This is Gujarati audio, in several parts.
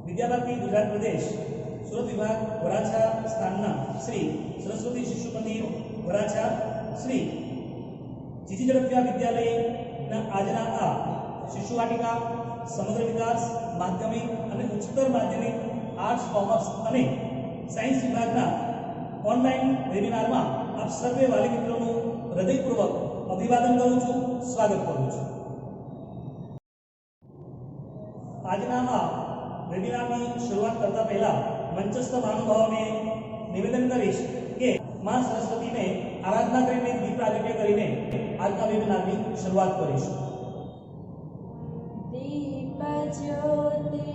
विद्याभारती गुजरात प्रदेश सूरत विभाग वराछा स्थानना श्री सरस्वती शिशु मंदिर वराछा श्री जीजी ઝડપિયા વિદ્યાલયના આજના આ શિશુવાટિકા સમગ્ર વિકાસ માધ્યમિક અને ઉચ્ચતર માધ્યમિક આર્ટ્સ કોમર્સ અને સાયન્સ વિભાગના ઓનલાઈન વેબિનારમાં આપ સર્વે વાલી મિત્રોનું હૃદયપૂર્વક અભિવાદન કરું છું, સ્વાગત કરું છું। આજના આ વેબિનારની શરૂઆત કરતા પહેલા મંચસ્થ મહાનુભાવોને નિવેદન કરીશ કે मां सरस्वती ने आराधना करीने दीप प्रागट्य करीने આજના વેબિનારની શરૂઆત કરીશું। दीप ज्योति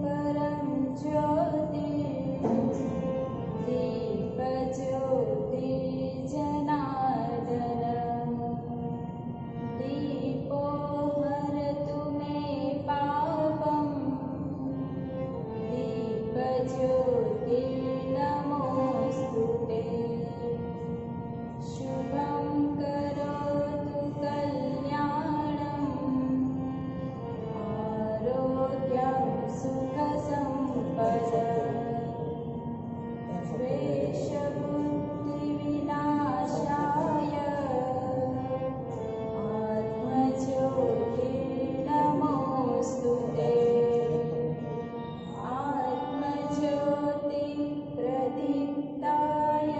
परम ज्योति दीप ज्योति जनार्दन दीपो हरतु मे पापम दीप ज्योति नमोस्तुते शुभं करोतु कल्याणम् आरोग्यं सुखसम्पदम् द्वेषबुद्धिविनाशाय आत्मज्योतिर्नमोऽस्तुते आत्मज्योतिप्रदीप्ताय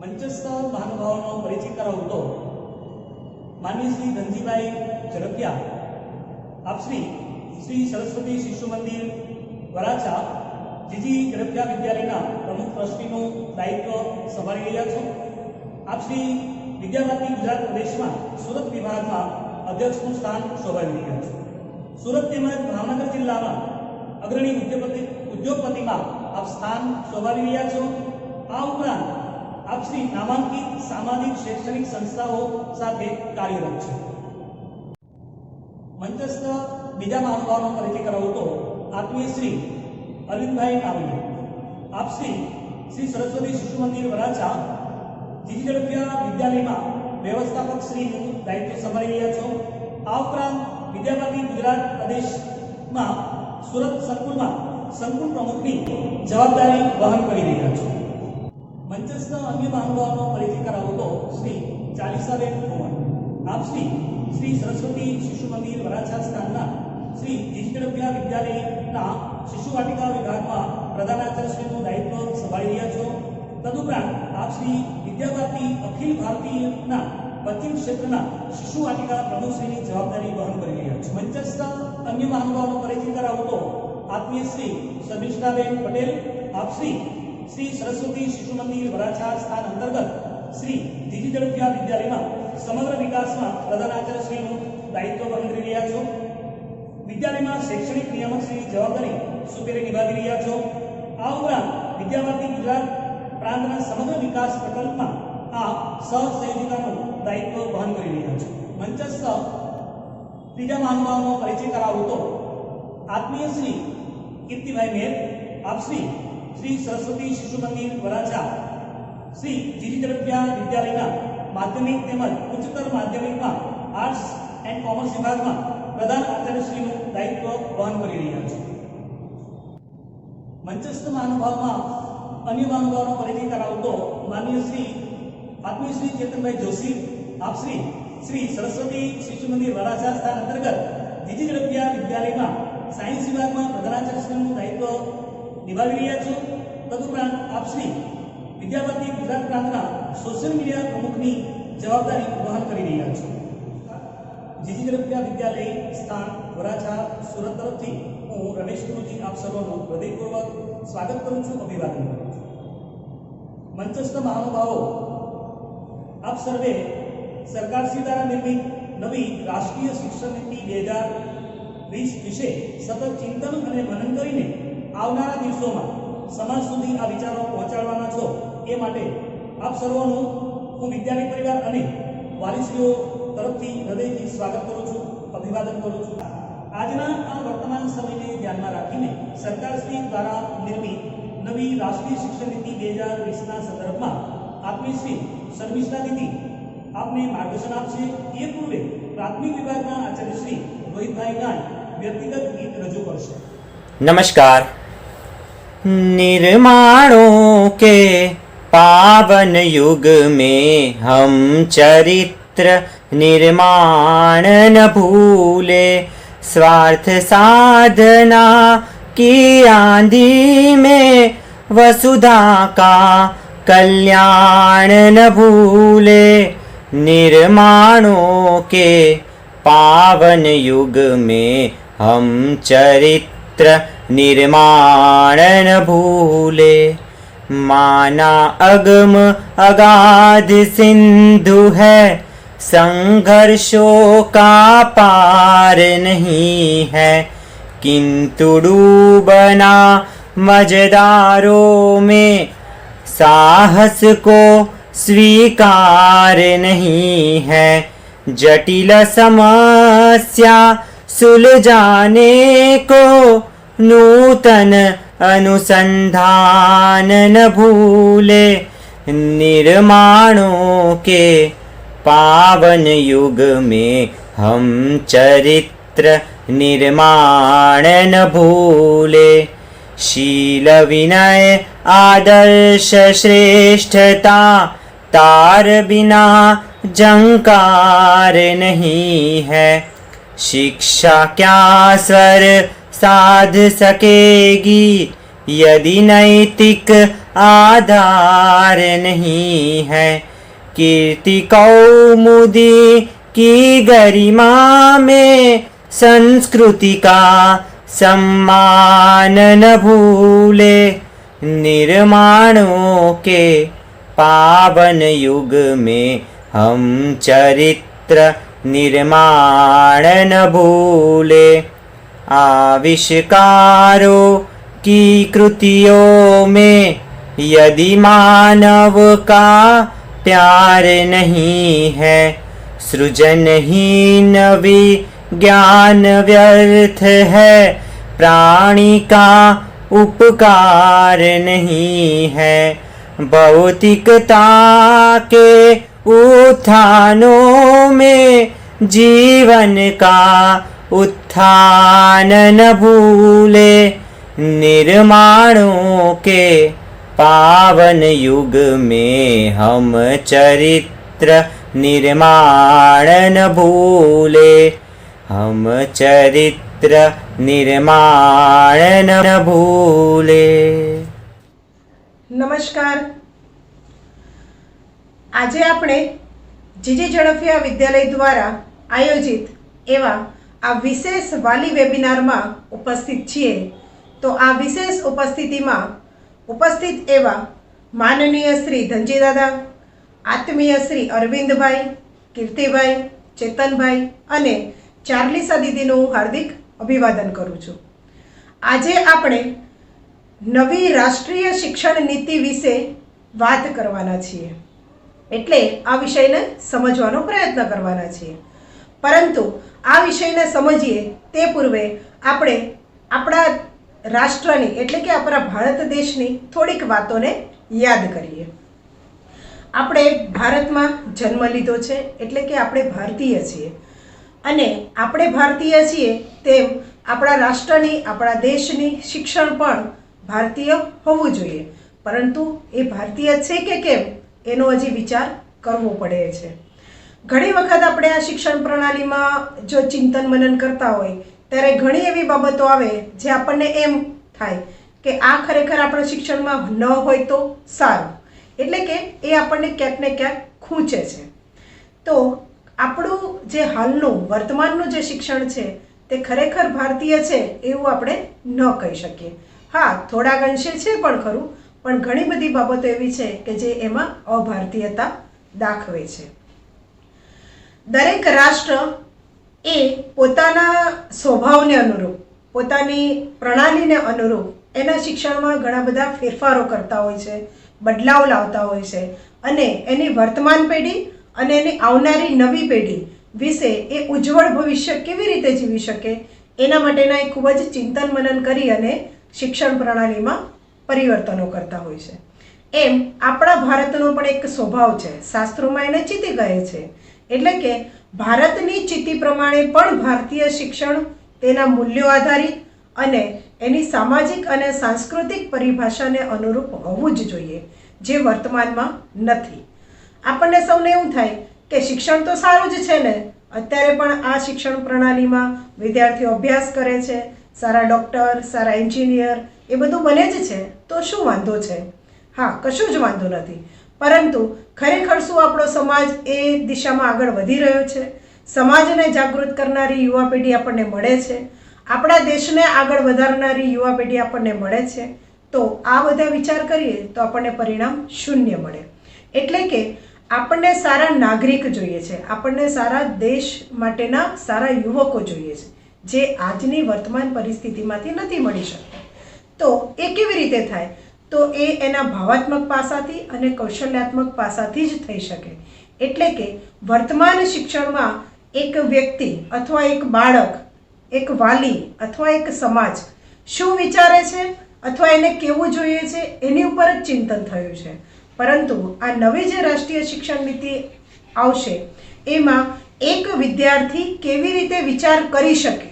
મંચસ્થ મહાનુભાવોનો પરિચય કરાવું તો માનનીય શ્રી ધનજીભાઈ ઝડપિયા આપ શ્રી સરસ્વતી શિશુ મંદિર વરાછા જીજી ઝડપિયા વિદ્યાલયના પ્રમુખ ટ્રસ્ટીનું દાયિત્વ સંભાળી રહ્યા છો। આપ શ્રી વિદ્યાભારતી ગુજરાત પ્રદેશમાં સુરત વિભાગમાં અધ્યક્ષનું સ્થાન શોભાવી રહ્યા છો। સુરત તેમજ ભાવનગર જિલ્લામાં અગ્રણી ઉદ્યોગપતિમાં આપ સ્થાન શોભાવી રહ્યા છો। આ ઉપરાંત आप श्री नामांकित सामाजिक शैक्षणिक संस्थाओं साथे कार्यरत छे। मंचस्थ बीजा महानुभावों परिचय करावो तो आत्मीय श्री अरविंदभाई नावलिया आप श्री सरस्वती शिशु मंदिर वराछा जीजी ઝડપિયા विद्यालय में व्यवस्थापक श्री दायित्व संभाળી રહ્યા છો। आ उपरांत विद्याभारती गुजरात प्रदेश में सूरत संकुल में संकुल प्रमुखनी जवाबदारी वहन કરી રહ્યા છો। मंचस्थ अन्य महानुभावों परिचय करावो तो श्री चालीसाबेन कुमार आप श्री सरस्वती शिशु मंदिर वराछा स्थानना श्री जीजी ઝડપિયા विद्यालयना शिशुवाटिका विभाग में प्रधानाचार्यश्रीનું दायित्व संभाળી રહ્યા છો। तदुपरांत आप श्री विद्याभारती अखिल भारतीयना पश्चिम क्षेत्रना शिशुवाटिका प्रमुखश्रीની जवाबदारी वहन કરી રહ્યા છો। मंचस्थ अन्य महानुभावों परिचय करावो तो आत्मीय श्री शर्मिष्ठाबेन पटेल आप श्री सरस्वती शिशु मंदिर वराछा स्थान अंतर्गत श्री जीजी ઝડપિયા विद्यालय में समग्र विकास में प्रधानाचार्यश्रीનું दायित्व वहन કરી રહ્યા છો। विद्यालय में शैक्षणिक नियामक श्री जवाबदारी सुपेरे निभावी રહ્યા છો। आ उपरांत विद्याभारती गुजरात प्रांतना समग्र विकास प्रकल्प में आ सहसंयोजिकाનું दायित्व वहन કરી રહ્યા છો। मंचस्थ ત્રીજા મહાનુભાવનો પરિચય કરાવો તો આત્મીય શ્રી કીર્તિભાઈ મેર आप श्री सरस्वती शिशु मंदिर वराछा श्री जीजी ઝડપિયા विद्यालयना माध्यमिक तेमज उच्चतर माध्यमिक में आर्ट्स एंड कॉमर्स विभाग में प्रधान आचार्यश्रीનું दायित्व वहन કરી રહ્યા છે। मंचस्थ महानुभाव में अन्य महानुभावों परिचय करावो तो माननीय श्री आत्मीय श्री चेतनभाई जोशी आप श्री सरस्वती शिशु मंदिर वराछा स्थान अंतर्गत जीजी ઝડપિયા विद्यालय में साइंस विभाग में प्रधानाचार्यश्रीનું दायित्व निभावी રહ્યા છો। तदुपरांत आप श्री विद्याभारती गुजरात प्रांतना सोशल मीडिया प्रमुखनी जवाबदारी वहन કરી રહ્યા છો। जीजी ઝડપિયા विद्यालय स्थान वराछा सूरत तरफथी हूँ रमेश गुरुजी आप सर्वનું हृदयपूर्वक स्वागत करूँ છું, अभिवादन करूँ છું। मंचस्थ महानुभावों आप सर्वे सरकार द्वारा निर्मित नवी राष्ट्रीय शिक्षण नीति 2020 વિશે સતત ચિંતન અને મનન કરીને આવનારા દિવસોમાં સમાજ સુધી આ વિચારો પહોંચાડવાના છો એ માટે આપ સર્વનું હું વિદ્યાર્થી પરિવાર અને વાલીશ્રીઓ તરફથી હૃદયથી સ્વાગત કરું છું, અભિવાદન કરું છું. આજના આ વર્તમાન સમયને ધ્યાનમાં રાખીને સરકારશ્રી દ્વારા નિર્મિત નવી રાષ્ટ્રીય શિક્ષણ નીતિ 2020ના સંદર્ભમાં આત્મીય શ્રી શર્મિષ્ઠા દીદી આપને માર્ગદર્શન આપશે. એ પૂર્વે પ્રાથમિક વિભાગના આચાર્ય શ્રી રોહિતભાઈ ગાંડ व्यक्तिगत गीत रजू करशे. नमस्कार. निर्माणों के पावन युग में हम चरित्र निर्माण न भूले, स्वार्थ साधना की आंधी में वसुधा का कल्याण न भूले. निर्माणों के पावन युग में हम चरित्र निर्माण न भूले. माना अगम अगाध सिंधु है, संघर्षों का पार नहीं है, किंतु डूबना मझधारों में साहस को स्वीकार नहीं है. जटिल समस्या सुलझाने को नूतन अनुसंधान न भूले. निर्माणों के पावन युग में हम चरित्र निर्माण न भूले. शील विनय आदर्श श्रेष्ठता तार बिना जंकार नहीं है. शिक्षा क्या स्वर साध सकेगी यदि नैतिक आधार नहीं है. कीर्ति कौमुदी की गरिमा में संस्कृति का सम्मान न भूले. निर्माणों के पावन युग में हम चरित्र निर्माण न भूले. आविष्कारों की कृतियों में यदि मानव का प्यार नहीं है, सृजनहीन विज्ञान व्यर्थ है, प्राणी का उपकार नहीं है. भौतिकता के उत्थानों में जीवन का उत्थान न भूले. निर्माणों के पावन युग में हम चरित्र निर्माण न भूले. हम चरित्र निर्माण न भूले. નમસ્કાર. આજે આપણે જીજી ઝડફિયા વિદ્યાલય દ્વારા આયોજિત એવા આ વિશેષ વાલી વેબિનારમાં ઉપસ્થિત છીએ. તો આ વિશેષ ઉપસ્થિતિમાં ઉપસ્થિત એવા માનનીય શ્રી ધનજીદાદા, આત્મીય શ્રી અરવિંદભાઈ, કીર્તિભાઈ, ચેતનભાઈ અને ચાર્લિસા દીદીનું હું હાર્દિક અભિવાદન કરું છું. આજે આપણે નવી રાષ્ટ્રીય શિક્ષણ નીતિ વિશે વાત કરવાના છીએ. એટલે આ વિષયને સમજવાનો પ્રયત્ન કરવાના છીએ. પરંતુ આ વિષયને સમજીએ તે પૂર્વે આપણે આપણા રાષ્ટ્રની એટલે કે આપણા ભારત દેશની થોડીક વાતોને યાદ કરીએ. આપણે ભારતમાં જન્મ લીધો છે એટલે કે આપણે ભારતીય છીએ અને આપણે ભારતીય છીએ તેમ આપણા રાષ્ટ્રની આપણા દેશની શિક્ષણ પણ ભારતીય હોવું જોઈએ. પરંતુ એ ભારતીય છે કે કેમ એનો હજી વિચાર કરવો પડે છે. ઘણી વખત આપણે આ શિક્ષણ પ્રણાલીમાં જો ચિંતન મનન કરતા હોય ત્યારે ઘણી એવી બાબતો આવે જે આપણને એમ થાય કે આ ખરેખર આપણા શિક્ષણમાં ન હોય તો સારું, એટલે કે એ આપણને ક્યાંક ને ક્યાંક ખૂંચે છે. તો આપણું જે હાલનું વર્તમાનનું જે શિક્ષણ છે તે ખરેખર ભારતીય છે એવું આપણે ન કહી શકીએ. હા, થોડાક અંશે છે પણ ખરું, પણ ઘણી બધી બાબતો એવી છે કે જે એમાં અભારતીયતા દાખવે છે. દરેક રાષ્ટ્ર એ પોતાના સ્વભાવને અનુરૂપ, પોતાની પ્રણાલીને અનુરૂપ એના શિક્ષણમાં ઘણા બધા ફેરફારો કરતા હોય છે, બદલાવ લાવતા હોય છે અને એની વર્તમાન પેઢી અને એની આવનારી નવી પેઢી વિશે એ ઉજ્જવળ ભવિષ્ય કેવી રીતે જીવી શકે એના માટેના એ ખૂબ જ ચિંતન મનન કરી અને શિક્ષણ પ્રણાલીમાં પરિવર્તનો કરતા હોય છે. એમ આપણા ભારતનો પણ એક સ્વભાવ છે, શાસ્ત્રોમાં એને ચિતિ કહે છે. એટલે કે ભારતની ચિતિ પ્રમાણે પણ ભારતીય શિક્ષણ તેના મૂલ્યો આધારિત અને એની સામાજિક અને સાંસ્કૃતિક પરિભાષાને અનુરૂપ હોવું જ જોઈએ, જે વર્તમાનમાં નથી. આપણને સૌને એવું થાય કે શિક્ષણ તો સારું જ છે ને, અત્યારે પણ આ શિક્ષણ પ્રણાલીમાં વિદ્યાર્થીઓ અભ્યાસ કરે છે, સારા ડૉક્ટર, સારા એન્જિનિયર એ બધું બને જ છે, તો શું વાંધો છે? હા, કશું જ વાંધો નથી. પરંતુ ખરેખર શું આપણો સમાજ એ દિશામાં આગળ વધી રહ્યો છે? સમાજને જાગૃત કરનારી યુવા પેઢી આપણને મળે છે? આપણા દેશને આગળ વધારનારી યુવા પેઢી આપણને મળે છે? તો આ બધા વિચાર કરીએ તો આપણને પરિણામ શૂન્ય મળે. એટલે કે આપણને સારા નાગરિક જોઈએ છે, આપણને સારા દેશ માટેના સારા યુવકો જોઈએ છે, જે આજની વર્તમાન પરિસ્થિતિમાંથી નથી મળી શકતા. તો એ કેવી રીતે થાય? તો એ એના ભાવાત્મક પાસાથી અને કૌશલ્યાત્મક પાસાથી જ થઈ શકે. એટલે કે વર્તમાન શિક્ષણમાં એક વ્યક્તિ અથવા એક બાળક, એક વાલી અથવા એક સમાજ શું વિચારે છે અથવા એને કેવું જોઈએ છે એની ઉપર જ ચિંતન થયું છે. પરંતુ આ નવી જે રાષ્ટ્રીય શિક્ષણ નીતિ આવશે એમાં એક વિદ્યાર્થી કેવી રીતે વિચાર કરી શકે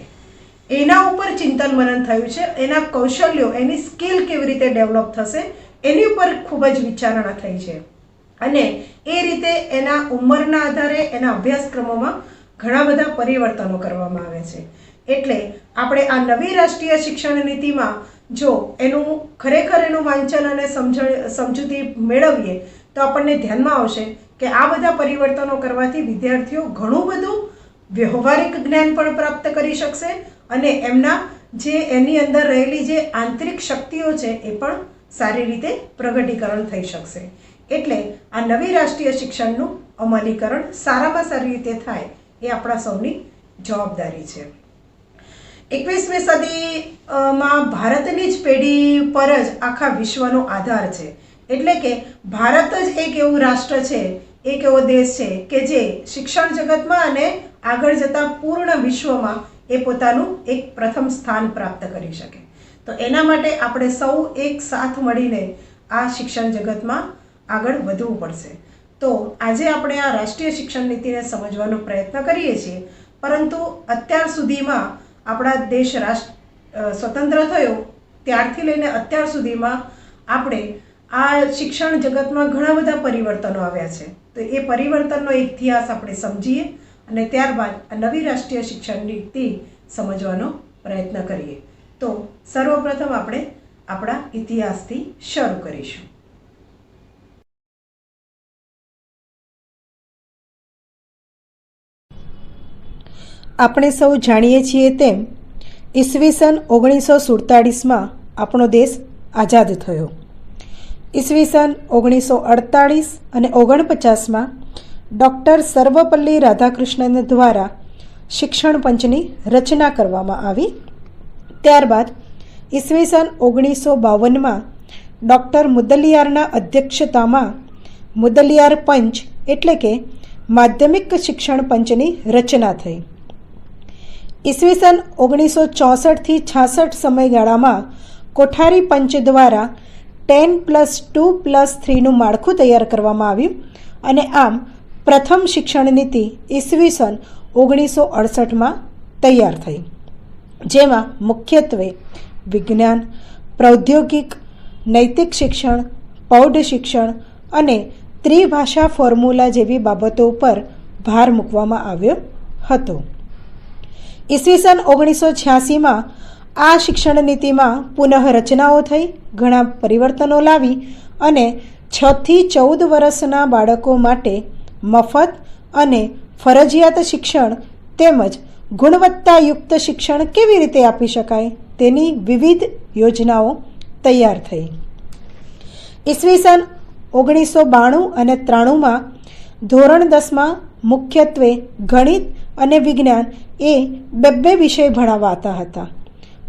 એના ઉપર ચિંતન મનન થયું છે. એના કૌશલ્યો, એની સ્કિલ કેવી રીતે ડેવલપ થશે એની ઉપર ખૂબ જ વિચારણા થઈ છે અને એ રીતે એના ઉંમરના આધારે એના અભ્યાસક્રમોમાં ઘણા બધા પરિવર્તનો કરવામાં આવે છે. એટલે આપણે આ નવી રાષ્ટ્રીય શિક્ષણ નીતિમાં જો એનું ખરેખર એનું વાંચન અને સમજૂતી મેળવીએ તો આપણને ધ્યાનમાં આવશે કે આ બધા પરિવર્તનો કરવાથી વિદ્યાર્થીઓ ઘણું બધું વ્યવહારિક જ્ઞાન પણ પ્રાપ્ત કરી શકશે અને એમના જે એની અંદર રહેલી જે આંતરિક શક્તિઓ છે એ પણ સારી રીતે પ્રગટીકરણ થઈ શકશે. એટલે આ નવી રાષ્ટ્રીય શિક્ષણનું અમલીકરણ સારામાં સારી રીતે થાય એ આપણા સૌની જવાબદારી છે. 21મી સદીમાં ભારતની જ પેઢી પર જ આખા વિશ્વનો આધાર છે. એટલે કે ભારત જ એક એવું રાષ્ટ્ર છે, એક એવો દેશ છે કે જે શિક્ષણ જગતમાં અને આગળ જતા પૂર્ણ વિશ્વમાં એ પોતાનું એક પ્રથમ સ્થાન પ્રાપ્ત કરી શકે. તો એના માટે આપણે સૌ એક સાથ મળીને આ શિક્ષણ જગતમાં આગળ વધવું પડશે. તો આજે આપણે આ રાષ્ટ્રીય શિક્ષણ નીતિને સમજવાનો પ્રયત્ન કરીએ છીએ, પરંતુ અત્યાર સુધીમાં આપણા દેશ સ્વતંત્ર થયો ત્યારથી લઈને અત્યાર સુધીમાં આપણે આ શિક્ષણ જગતમાં ઘણા બધા પરિવર્તનો આવ્યા છે. તો એ પરિવર્તનનો ઇતિહાસ આપણે સમજીએ અને ત્યારબાદ આ નવી રાષ્ટ્રીય શિક્ષણ નીતિ સમજવાનો પ્રયત્ન કરીએ. તો સર્વપ્રથમ આપણે આપણા ઇતિહાસથી શરૂ કરીશું. આપણે સૌ જાણીએ છીએ તેમ ઈસવીસન 1947માં આપણો દેશ આઝાદ થયો. ઈસવીસન 1948 અને 49માં ડૉક્ટર સર્વપલ્લી રાધાકૃષ્ણન દ્વારા શિક્ષણ પંચની રચના કરવામાં આવી. ત્યારબાદ ઈસવીસન 1952માં ડૉક્ટર મુદલિયારના અધ્યક્ષતામાં મુદલિયાર પંચ એટલે કે માધ્યમિક શિક્ષણ પંચની રચના થઈ. ઈસવીસન 1964થી 66 સમયગાળામાં કોઠારી પંચ દ્વારા 10+2+3નું માળખું તૈયાર કરવામાં આવ્યું અને આમ પ્રથમ શિક્ષણ નીતિ ઈસવીસન 1968માં તૈયાર થઈ, જેમાં મુખ્યત્વે વિજ્ઞાન, પ્રૌદ્યોગિક, નૈતિક શિક્ષણ, પ્રૌઢ શિક્ષણ અને ત્રિભાષા ફોર્મ્યુલા જેવી બાબતો ઉપર ભાર મૂકવામાં આવ્યો હતો. ઈસવીસન 1986માં આ શિક્ષણ નીતિમાં પુનઃરચનાઓ થઈ, ઘણા પરિવર્તનો લાવી અને 6થી 14 વર્ષના બાળકો માટે મફત અને ફરજિયાત શિક્ષણ તેમજ ગુણવત્તાયુક્ત શિક્ષણ કેવી રીતે આપી શકાય તેની વિવિધ યોજનાઓ તૈયાર થઈ. ઈસવીસન 1992 અને 93માં ધોરણ 10માં મુખ્યત્વે ગણિત અને વિજ્ઞાન એ બે વિષય ભણાવાતા હતા,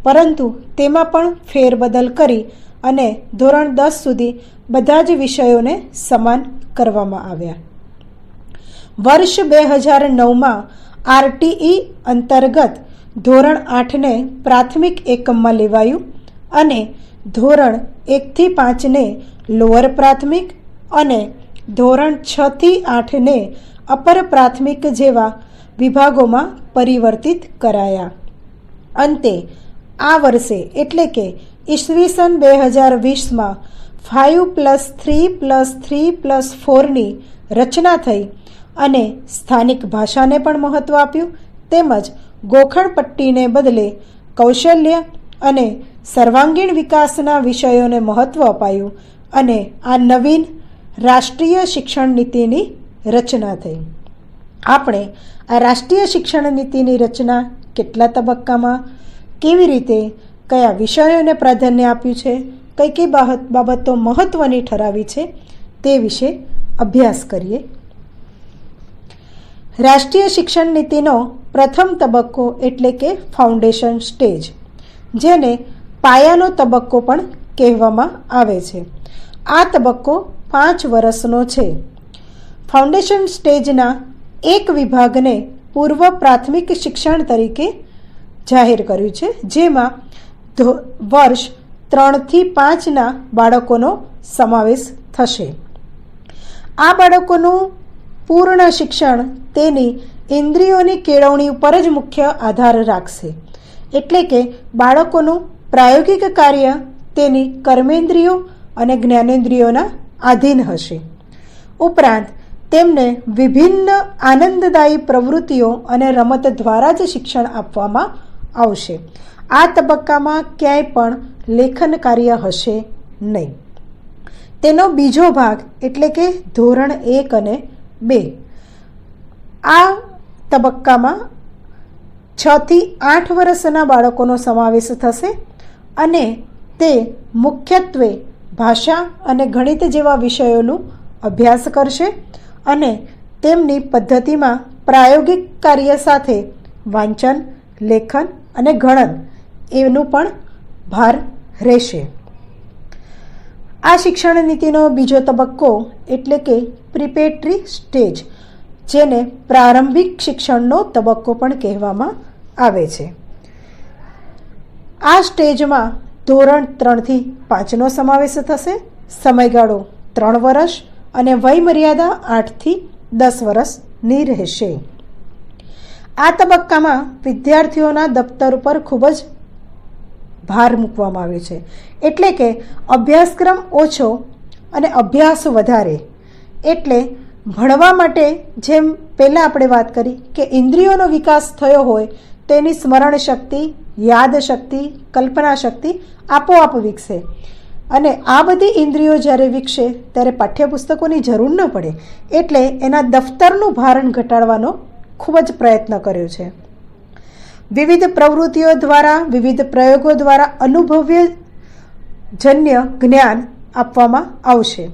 પરંતુ તેમાં પણ ફેરબદલ કરી અને ધોરણ 10 સુધી બધા જ વિષયોને સમાન કરવામાં આવ્યા. વર્ષ 2009માં RTE અંતર્ગત ધોરણ 8ને પ્રાથમિક એકમમાં લેવાયું અને ધોરણ 1 થી 5ને લોઅર પ્રાથમિક અને ધોરણ 6 થી 8ને અપર પ્રાથમિક જેવા વિભાગોમાં પરિવર્તિત કરાયા. અંતે આ વર્ષે એટલે કે ઈસવીસન 2020માં 5+3+3+4ની રચના થઈ અને સ્થાનિક ભાષાને પણ મહત્ત્વ આપ્યું, તેમજ ગોખણપટ્ટીને બદલે કૌશલ્ય અને સર્વાંગીણ વિકાસના વિષયોને મહત્ત્વ અપાયું અને આ નવીન રાષ્ટ્રીય શિક્ષણ નીતિની રચના થઈ. આપણે આ રાષ્ટ્રીય શિક્ષણ નીતિની રચના કેટલા તબક્કામાં, કેવી રીતે, કયા વિષયોને પ્રાધાન્ય આપ્યું છે, કઈ કઈ બાબતો મહત્ત્વની ઠરાવી છે તે વિશે અભ્યાસ કરીએ. રાષ્ટ્રીય શિક્ષણ નીતિનો પ્રથમ તબક્કો એટલે કે ફાઉન્ડેશન સ્ટેજ, જેને પાયાનો તબક્કો પણ કહેવામાં આવે છે. આ તબક્કો 5 વર્ષનો છે. ફાઉન્ડેશન સ્ટેજના એક વિભાગને પૂર્વ પ્રાથમિક શિક્ષણ તરીકે જાહેર કર્યું છે, જેમાં વર્ષ 3 થી 5ના બાળકોનો સમાવેશ થશે. આ બાળકોનું પૂર્ણ શિક્ષણ તેની ઇન્દ્રિયોની કેળવણી ઉપર જ મુખ્ય આધાર રાખશે, એટલે કે બાળકોનું પ્રાયોગિક કાર્ય તેની કર્મેન્દ્રિયો અને જ્ઞાનેન્દ્રિયોના આધીન હશે. ઉપરાંત તેમને વિભિન્ન આનંદદાયી પ્રવૃત્તિઓ અને રમત દ્વારા જ શિક્ષણ આપવામાં આવશે. આ તબક્કામાં ક્યાંય પણ લેખન કાર્ય હશે નહીં. તેનો બીજો ભાગ એટલે કે ધોરણ 1 અને 2, આ તબક્કામાં 6 થી 8 વર્ષના બાળકોનો સમાવેશ થશે અને તે મુખ્યત્વે ભાષા અને ગણિત જેવા વિષયોનું અભ્યાસ કરશે અને તેમની પદ્ધતિમાં પ્રાયોગિક કાર્ય સાથે વાંચન, લેખન અને ગણન એનું પણ ભાર રહેશે. આ શિક્ષણ નીતિનો બીજો તબક્કો એટલે કે પ્રિપેટરી સ્ટેજ, જેને પ્રારંભિક શિક્ષણનો તબક્કો પણ કહેવામાં આવે છે. આ સ્ટેજમાં ધોરણ 3 થી 5નો સમાવેશ થશે. સમયગાળો 3 વર્ષ અને વયમર્યાદા 8 થી 10 વર્ષની રહેશે. આ તબક્કામાં વિદ્યાર્થીઓના દફતર ઉપર ખૂબ જ ભાર મૂકવામાં આવ્યો છે, એટલે કે અભ્યાસક્રમ ઓછો અને અભ્યાસ વધારે. એટલે ભણવા માટે જેમ પહેલાં આપણે વાત કરી કે ઇન્દ્રિયોનો વિકાસ થયો હોય તેની સ્મરણ શક્તિ, યાદ શક્તિ, કલ્પના શક્તિ આપોઆપ વિકસે અને આ બધી ઇન્દ્રિયો જ્યારે વિકસે ત્યારે પાઠ્યપુસ્તકોની જરૂર ન પડે. એટલે એના દફતરનું ભારણ ઘટાડવાનો ખૂબ જ પ્રયત્ન કર્યો છે. વિવિધ પ્રવૃત્તિઓ દ્વારા, વિવિધ પ્રયોગો દ્વારા અનુભવજન્ય જ્ઞાન આપવામાં આવશે.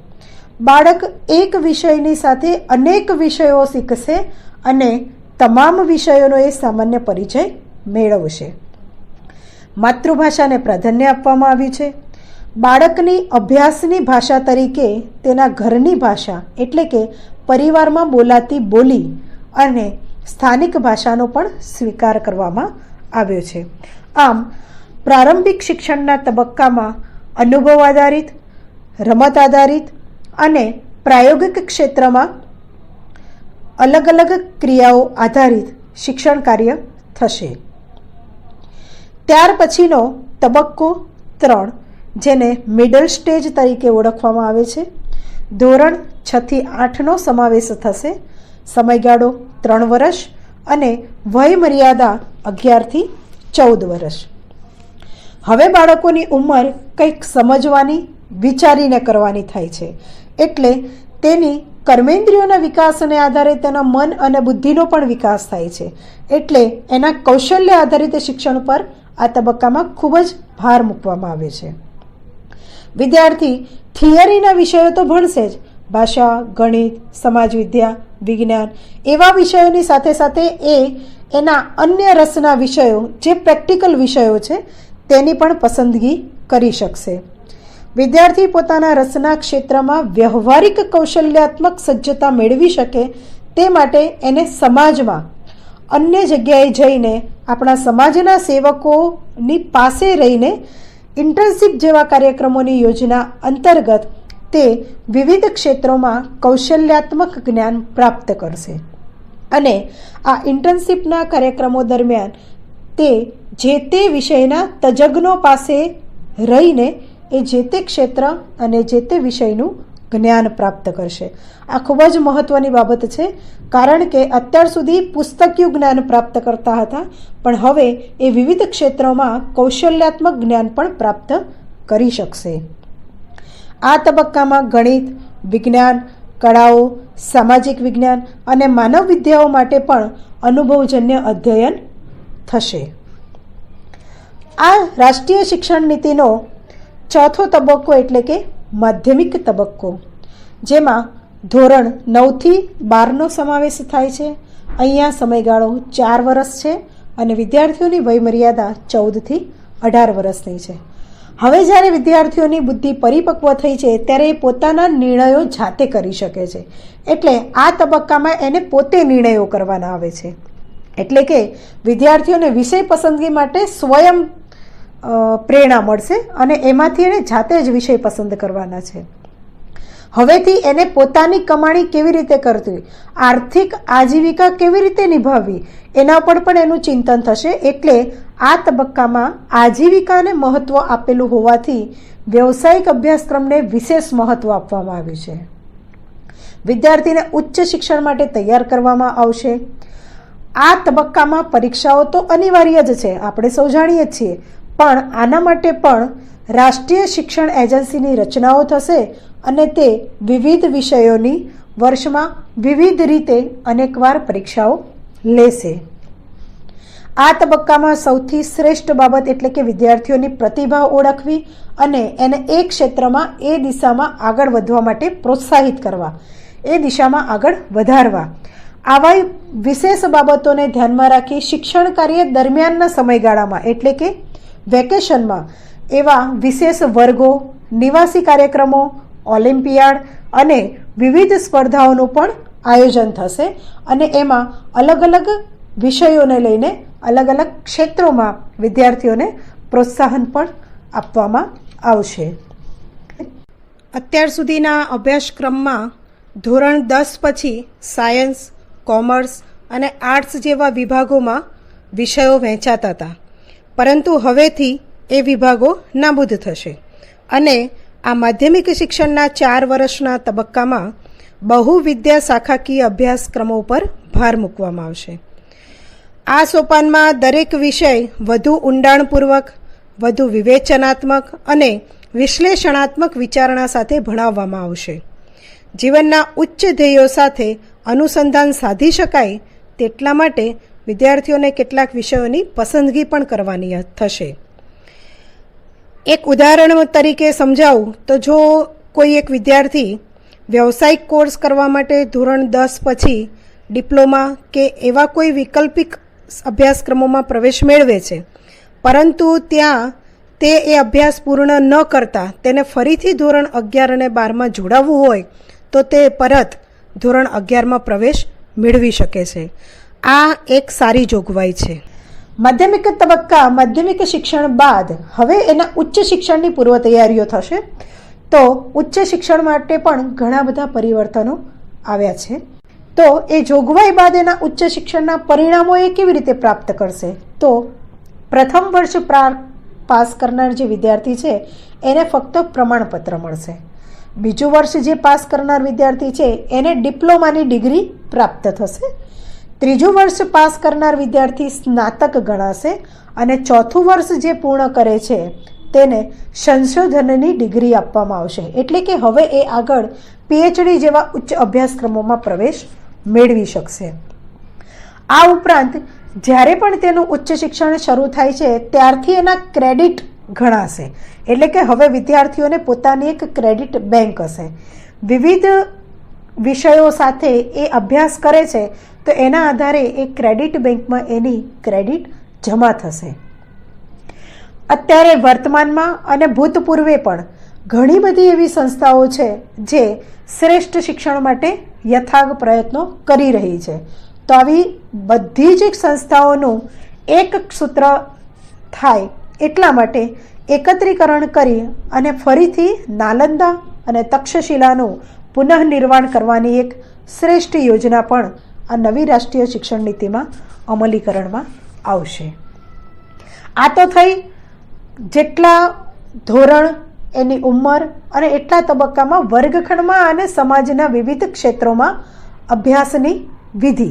બાળક એક વિષયની સાથે અનેક વિષયો શીખશે અને તમામ વિષયોનો એ સામાન્ય પરિચય મેળવશે. માતૃભાષાને પ્રાધાન્ય આપવામાં આવ્યું છે. બાળકની અભ્યાસની ભાષા તરીકે તેના ઘરની ભાષા એટલે કે પરિવારમાં બોલાતી બોલી અને સ્થાનિક ભાષાનો પણ સ્વીકાર કરવામાં આવ્યો છે. આમ પ્રારંભિક શિક્ષણના તબક્કામાં અનુભવ આધારિત, રમત આધારિત અને પ્રાયોગિક ક્ષેત્રમાં અલગ અલગ ક્રિયાઓ આધારિત શિક્ષણ કાર્ય થશે. ત્યાર પછીનો તબક્કો 3, જેને મિડલ સ્ટેજ તરીકે ઓળખવામાં આવે છે, ધોરણ 6 થી 8નો સમાવેશ થશે. સમયગાળો 3 વર્ષ અને વયમર્યાદા 11 થી 14 વર્ષ. હવે બાળકોની ઉંમર કંઈક સમજવાની, વિચારીને કરવાની થાય છે. એટલે તેની કર્મેન્દ્રિયોના વિકાસને આધારે તેના મન અને બુદ્ધિનો પણ વિકાસ થાય છે. એટલે એના કૌશલ્ય આધારિત શિક્ષણ પર આ તબક્કામાં ખૂબ જ ભાર મૂકવામાં આવે છે. વિદ્યાર્થી થિયરીના વિષયો તો ભણશે જ, ભાષા, ગણિત, સમાજ વિદ્યા વિજ્ઞાન એવા વિષયોની સાથે સાથે એના અન્ય રસના વિષયો જે પ્રેક્ટિકલ વિષયો છે તેની પણ પસંદગી કરી શકશે. વિદ્યાર્થી પોતાના રસના ક્ષેત્રમાં વ્યવહારિક કૌશલ્યાત્મક સજ્જતા મેળવી શકે તે માટે એને સમાજમાં અન્ય જગ્યાએ જઈને આપણા સમાજના સેવકોની પાસે રહીને ઇન્ટર્નશીપ જેવા કાર્યક્રમોની યોજના અંતર્ગત તે વિવિધ ક્ષેત્રોમાં કૌશલ્યાત્મક જ્ઞાન પ્રાપ્ત કરશે. અને આ ઇન્ટર્નશીપના કાર્યક્રમો દરમિયાન તે જે તે વિષયના તજજ્ઞો પાસે રહીને એ જે તે ક્ષેત્ર અને જે તે વિષયનું જ્ઞાન પ્રાપ્ત કરશે. આ ખૂબ જ મહત્ત્વની બાબત છે, કારણ કે અત્યાર સુધી પુસ્તકીય જ્ઞાન પ્રાપ્ત કરતા હતા, પણ હવે એ વિવિધ ક્ષેત્રોમાં કૌશલ્યાત્મક જ્ઞાન પણ પ્રાપ્ત કરી શકશે. આ તબક્કામાં ગણિત, વિજ્ઞાન, કળાઓ, સામાજિક વિજ્ઞાન અને માનવ વિદ્યાઓ માટે પણ અનુભવજન્ય અધ્યયન થશે. આ રાષ્ટ્રીય શિક્ષણ નીતિનો ચોથો તબક્કો એટલે કે માધ્યમિક તબક્કો, જેમાં ધોરણ 9થી 12નો સમાવેશ થાય છે. અહીંયા સમયગાળો 4 વર્ષ છે અને વિદ્યાર્થીઓની વયમર્યાદા 14થી 18 વર્ષની છે. હવે જ્યારે વિદ્યાર્થીઓની બુદ્ધિ પરિપક્વ થઈ છે ત્યારે એ પોતાના નિર્ણયો જાતે કરી શકે છે. એટલે આ તબક્કામાં એને પોતે નિર્ણયો કરવાના આવે છે. એટલે કે વિદ્યાર્થીઓને વિષય પસંદગી માટે સ્વયં પ્રેરણા મળશે અને એમાંથી એને જાતે જ વિષય પસંદ કરવાના છે. હવેથી એને પોતાની કમાણી કેવી રીતે કરવી, આર્થિક આજીવિકા કેવી રીતે નિભાવવી, એના પર પણ એનું ચિંતન થશે. એટલે આ તબક્કામાં આજીવિકાને મહત્ત્વ આપેલું હોવાથી વ્યવસાયિક અભ્યાસક્રમને વિશેષ મહત્ત્વ આપવામાં આવ્યું છે. વિદ્યાર્થીને ઉચ્ચ શિક્ષણ માટે તૈયાર કરવામાં આવશે. આ તબક્કામાં પરીક્ષાઓ તો અનિવાર્ય જ છે, આપણે સૌ જાણીએ જ છીએ, પણ આના માટે પણ રાષ્ટ્રીય શિક્ષણ એજન્સીની રચનાઓ થશે અને તે વિવિધ વિષયોની વર્ષમાં વિવિધ રીતે અનેકવાર પરીક્ષાઓ લેશે. આ તબક્કામાં સૌથી શ્રેષ્ઠ બાબત એટલે કે વિદ્યાર્થીઓની પ્રતિભા ઓળખવી અને એને એ ક્ષેત્રમાં એ દિશામાં આગળ વધવા માટે પ્રોત્સાહિત કરવા, એ દિશામાં આગળ વધારવા. આવા વિશેષ બાબતોને ધ્યાનમાં રાખી શિક્ષણ કાર્ય દરમિયાનના સમયગાળામાં એટલે કે વેકેશનમાં એવા વિશેષ વર્ગો, નિવાસી કાર્યક્રમો, ઓલિમ્પિયાડ અને વિવિધ સ્પર્ધાઓનું પણ આયોજન થશે અને એમાં અલગ અલગ વિષયોને લઈને અલગ અલગ ક્ષેત્રોમાં વિદ્યાર્થીઓને પ્રોત્સાહન પણ આપવામાં આવશે. અત્યાર સુધીના અભ્યાસક્રમમાં ધોરણ 10 પછી સાયન્સ, કોમર્સ અને આર્ટ્સ જેવા વિભાગોમાં વિષયો વહેંચાતા હતા, પરંતુ હવેથી એ વિભાગો નાબૂદ થશે અને આ માધ્યમિક શિક્ષણના 4 વર્ષના તબક્કામાં બહુવિદ્યા શાખાકીય અભ્યાસક્રમો પર ભાર મૂકવામાં આવશે. આ સોપાનમાં દરેક વિષય વધુ ઊંડાણપૂર્વક, વધુ વિવેચનાત્મક અને વિશ્લેષણાત્મક વિચારણા સાથે ભણાવવામાં આવશે. જીવનના ઉચ્ચ ધ્યેયો સાથે અનુસંધાન સાધી શકાય તેટલા માટે વિદ્યાર્થીઓને કેટલાક વિષયોની પસંદગી પણ કરવાની થશે. એક ઉદાહરણ તરીકે સમજાવું તો જો કોઈ એક વિદ્યાર્થી વ્યવસાયિક કોર્સ કરવા માટે ધોરણ 10 પછી ડિપ્લોમા કે એવા કોઈ વૈકલ્પિક અભ્યાસક્રમોમાં પ્રવેશ મેળવે છે, પરંતુ ત્યાં તે એ અભ્યાસ પૂર્ણ ન કરતા તેને ફરીથી ધોરણ 11 અને 12માં જોડાવવું હોય તો તે પરત ધોરણ 11માં પ્રવેશ મેળવી શકે છે. આ એક સારી જોગવાઈ છે. માધ્યમિક તબક્કા માધ્યમિક શિક્ષણ બાદ હવે એના ઉચ્ચ શિક્ષણની પૂર્વ તૈયારીઓ થશે. તો ઉચ્ચ શિક્ષણ માટે પણ ઘણા બધા પરિવર્તનો આવ્યા છે. તો એ જોગવાઈ બાદ એના ઉચ્ચ શિક્ષણના પરિણામો એ કેવી રીતે પ્રાપ્ત કરશે? તો પ્રથમ વર્ષ પાસ કરનાર જે વિદ્યાર્થી છે એને ફક્ત પ્રમાણપત્ર મળશે. બીજું વર્ષ જે પાસ કરનાર વિદ્યાર્થી છે એને ડિપ્લોમાની ડિગ્રી પ્રાપ્ત થશે. ત્રીજું વર્ષ પાસ કરનાર વિદ્યાર્થી સ્નાતક ગણાશે અને ચોથું વર્ષ જે પૂર્ણ કરે છે તેને સંશોધનની ડિગ્રી આપવામાં આવશે. એટલે કે હવે એ આગળ PhD જેવા ઉચ્ચ અભ્યાસક્રમોમાં પ્રવેશ મેળવી શકશે. આ ઉપરાંત જ્યારે પણ તેનું ઉચ્ચ શિક્ષણ શરૂ થાય છે ત્યારથી એના ક્રેડિટ ગણાશે. એટલે કે હવે વિદ્યાર્થીઓને પોતાની એક ક્રેડિટ બેંક હશે. વિવિધ વિષયો સાથે એ અભ્યાસ કરે છે તો એના આધારે એ ક્રેડિટ બેંકમાં એની ક્રેડિટ જમા થશે. અત્યારે વર્તમાનમાં અને ભૂતપૂર્વે પણ ઘણી બધી એવી સંસ્થાઓ છે જે શ્રેષ્ઠ શિક્ષણ માટે યથાર્થ પ્રયત્નો કરી રહી છે. તો આવી બધી જ સંસ્થાઓનું એક સૂત્ર થાય એટલા માટે એકત્રીકરણ કરી અને ફરીથી નાલંદા અને તક્ષશિલાનું પુનઃનિર્માણ કરવાની એક શ્રેષ્ઠ યોજના પણ આ નવી રાષ્ટ્રીય શિક્ષણ નીતિમાં અમલીકરણમાં આવશે. આ તો થઈ જેટલા ધોરણ, એની ઉંમર અને એટલા તબક્કામાં વર્ગખંડમાં અને સમાજના વિવિધ ક્ષેત્રોમાં અભ્યાસની વિધિ.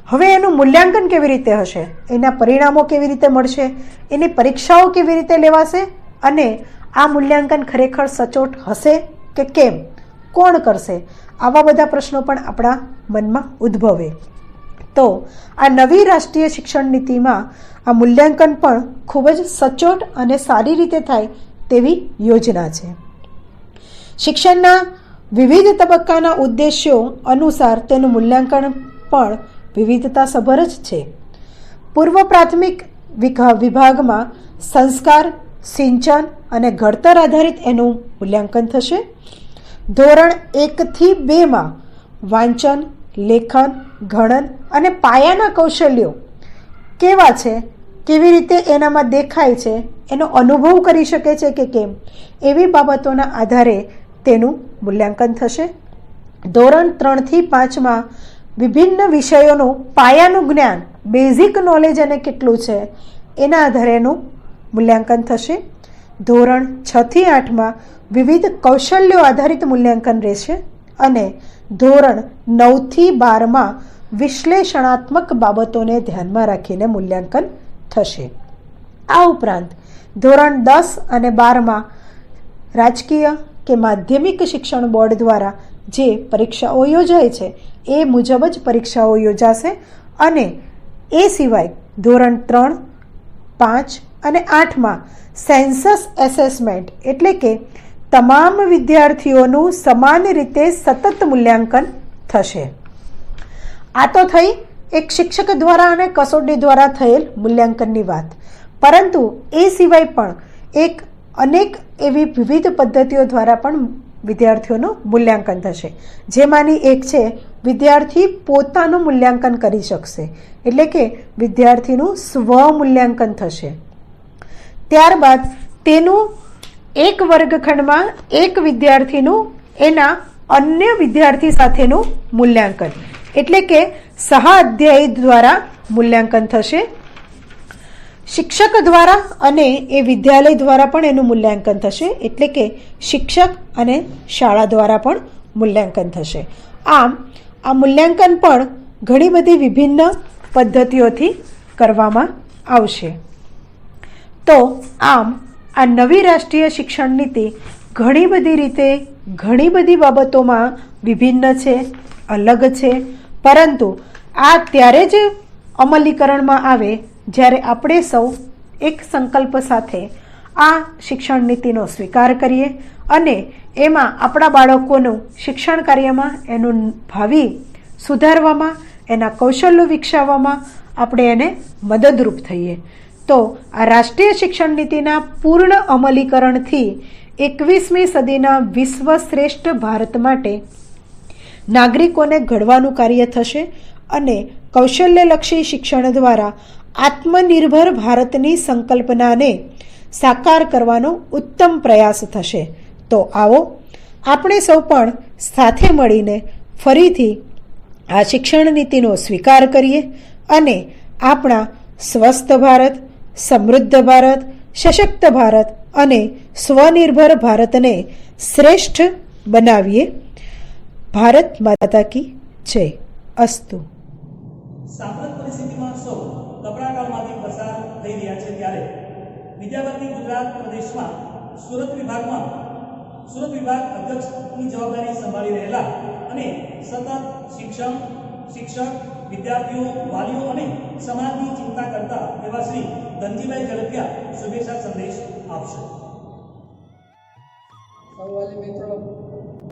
હવે એનું મૂલ્યાંકન કેવી રીતે હશે, એના પરિણામો કેવી રીતે મળશે, એની પરીક્ષાઓ કેવી રીતે લેવાશે અને આ મૂલ્યાંકન ખરેખર સચોટ હશે કે કેમ, કોણ કરશે, આવા બધા પ્રશ્નો પણ આપણા મનમાં ઉદ્ભવે. તો આ નવી રાષ્ટ્રીય શિક્ષણ નીતિમાં આ મૂલ્યાંકન પણ ખૂબ જ સચોટ અને સારી રીતે થાય તેવી યોજના છે. શિક્ષણના વિવિધ તબક્કાના ઉદ્દેશ્યો અનુસાર તેનું મૂલ્યાંકન પણ વિવિધતાસભર જ છે. પૂર્વ પ્રાથમિક વિભાગમાં સંસ્કાર, સિંચન અને ઘડતર આધારિત એનું મૂલ્યાંકન થશે. ધોરણ 1 થી 2માં વાંચન, લેખન, ગણન અને પાયાના કૌશલ્યો કેવા છે, કેવી રીતે એનામાં દેખાય છે, એનો અનુભવ કરી શકે છે કે કેમ, એવી બાબતોના આધારે તેનું મૂલ્યાંકન થશે. ધોરણ 3 થી 5માં વિભિન્ન વિષયોનું પાયાનું જ્ઞાન, બેઝિક નોલેજ અને કેટલું છે એના આધારે એનું મૂલ્યાંકન થશે. ધોરણ 6 થી 8માં વિવિધ કૌશલ્યો આધારિત મૂલ્યાંકન રહેશે અને ધોરણ 9 થી 12માં વિશ્લેષણાત્મક બાબતોને ધ્યાનમાં રાખીને મૂલ્યાંકન થશે. આ ઉપરાંત ધોરણ 10 અને 12માં રાજકીય કે માધ્યમિક શિક્ષણ બોર્ડ દ્વારા જે પરીક્ષાઓ યોજાય છે એ મુજબ જ પરીક્ષાઓ યોજાશે અને એ સિવાય ધોરણ 3, 5 અને 8માં સેન્સસ એસેસમેન્ટ એટલે કે તમામ વિદ્યાર્થીઓનું સમાન રીતે સતત મૂલ્યાંકન થશે. આ તો થઈ એક શિક્ષક દ્વારા અને કસોટી દ્વારા થયેલ મૂલ્યાંકનની વાત, પરંતુ એ સિવાય પણ અનેક એવી વિવિધ પદ્ધતિઓ દ્વારા પણ વિદ્યાર્થીઓનું મૂલ્યાંકન થશે. જેમાંની એક છે વિદ્યાર્થી પોતાનું મૂલ્યાંકન કરી શકશે, એટલે કે વિદ્યાર્થીનું સ્વમૂલ્યાંકન થશે. ત્યારબાદ તેનું એક વર્ગખંડમાં એક વિદ્યાર્થીનું એના અન્ય વિદ્યાર્થી સાથેનું મૂલ્યાંકન એટલે કે સહાધ્યાયી દ્વારા મૂલ્યાંકન થશે. શિક્ષક દ્વારા અને એ વિદ્યાલય દ્વારા પણ એનું મૂલ્યાંકન થશે, એટલે કે શિક્ષક અને શાળા દ્વારા પણ મૂલ્યાંકન થશે. આમ આ મૂલ્યાંકન પણ ઘણી બધી વિભિન્ન પદ્ધતિઓથી કરવામાં આવશે. તો આમ આ નવી રાષ્ટ્રીય શિક્ષણ નીતિ ઘણી બધી રીતે ઘણી બધી બાબતોમાં વિભિન્ન છે, અલગ છે, પરંતુ આ ત્યારે જ અમલીકરણમાં આવે જ્યારે આપણે સૌ એક સંકલ્પ સાથે આ શિક્ષણ નીતિનો સ્વીકાર કરીએ અને એમાં આપણા બાળકોનું શિક્ષણ કાર્યમાં એનું ભાવિ સુધારવામાં, એના કૌશલ્યો વિકસાવવામાં આપણે એને મદદરૂપ થઈએ. તો આ રાષ્ટ્રીય શિક્ષણ નીતિના પૂર્ણ અમલીકરણથી 21મી સદીના વિશ્વ શ્રેષ્ઠ ભારત માટે નાગરિકોને ઘડવાનું કાર્ય થશે અને કૌશલ્યલક્ષી શિક્ષણ દ્વારા આત્મનિર્ભર ભારતની સંકલ્પનાને સાકાર કરવાનો ઉત્તમ પ્રયાસ થશે. તો આવો આપણે સૌ પણ સાથે મળીને ફરીથી આ શિક્ષણ નીતિનો સ્વીકાર કરીએ અને આપણા સ્વસ્થ ભારત, સમૃદ્ધ ભારત, સશક્ત ભારત અને સ્વનિર્ભર ભારતને શ્રેષ્ઠ બનાવીએ. ભારત માતા કી જય. અસ્તુ. સાંપ્રત પરિસ્થિતિમાં સૌ કપડાકાળમાંથી પસાર થઈ રહ્યા છે ત્યારે વિદ્યાવર્તી ગુજરાત પ્રદેશમાં સુરત વિભાગ અધ્યક્ષની જવાબદારી સંભાળી રહેલા અને સતત શિક્ષક, વિદ્યાર્થીઓ, વાલીઓ અને સમાજની ચિંતા કરતા એવા શ્રી ધનજીભાઈ ઝડપિયા શુભેચ્છા સંદેશ આપશે. સૌ વાલી મિત્રો,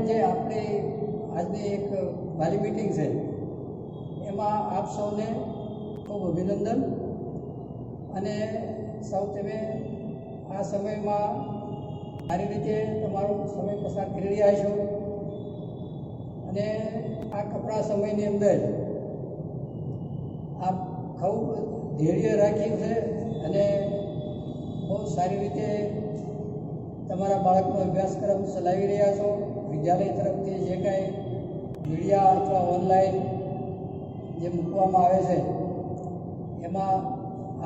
જે આપણે આજની એક વાલી મીટિંગ છે એમાં આપ સૌને ખૂબ અભિનંદન અને સૌ તમે આ સમયમાં સારી રીતે તમારો સમય પસાર કરી રહ્યા છો અને આ કપરા સમયની અંદર આપ ખૂબ ધૈર્ય રાખ્યું છે અને બહુ સારી રીતે તમારા બાળકનો અભ્યાસક્રમ ચલાવી રહ્યા છો. વિદ્યાલય તરફથી જે કાંઈ મીડિયા અથવા ઓનલાઈન જે મૂકવામાં આવે છે એમાં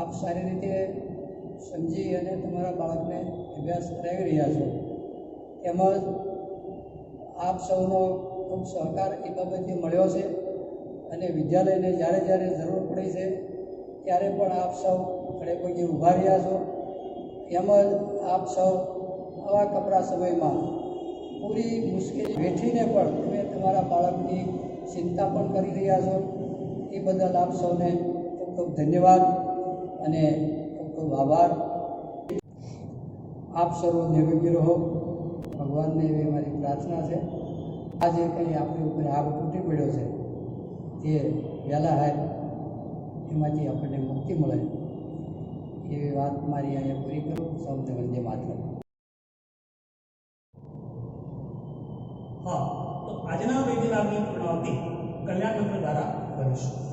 આપ સારી રીતે સમજી અને તમારા બાળકને અભ્યાસ કરાવી રહ્યા છો. તેમજ આપ સૌનો ખૂબ સહકાર એ બાબતે મળ્યો છે અને વિદ્યાલયને જ્યારે જ્યારે જરૂર પડી છે ત્યારે પણ આપ સૌ ખડે પગે ઊભા રહ્યા છો. એમ જ આપ સૌ આવા કપરા સમયમાં પૂરી મુશ્કેલી વેઠીને પણ તમે તમારા બાળકની ચિંતા પણ કરી રહ્યા છો. એ બદલ આપ સૌને ખૂબ ખૂબ ધન્યવાદ અને ખૂબ ખૂબ આભાર. આપ સર્વ નિરોગી રહો, ભગવાનને એવી મારી પ્રાર્થના છે. આ જે કંઈ આપણી ઉપર આગ તૂટી પડ્યો છે તે વહેલા હાય એમાંથી આપણને મુક્તિ મળે એવી વાત મારી અહીંયા પૂરી કરું. સૌને વંદે માતરમ. હા, તો આજના વેબિનારની પૂર્ણાવતિ કલ્યાણ મંત્ર દ્વારા કરીશું.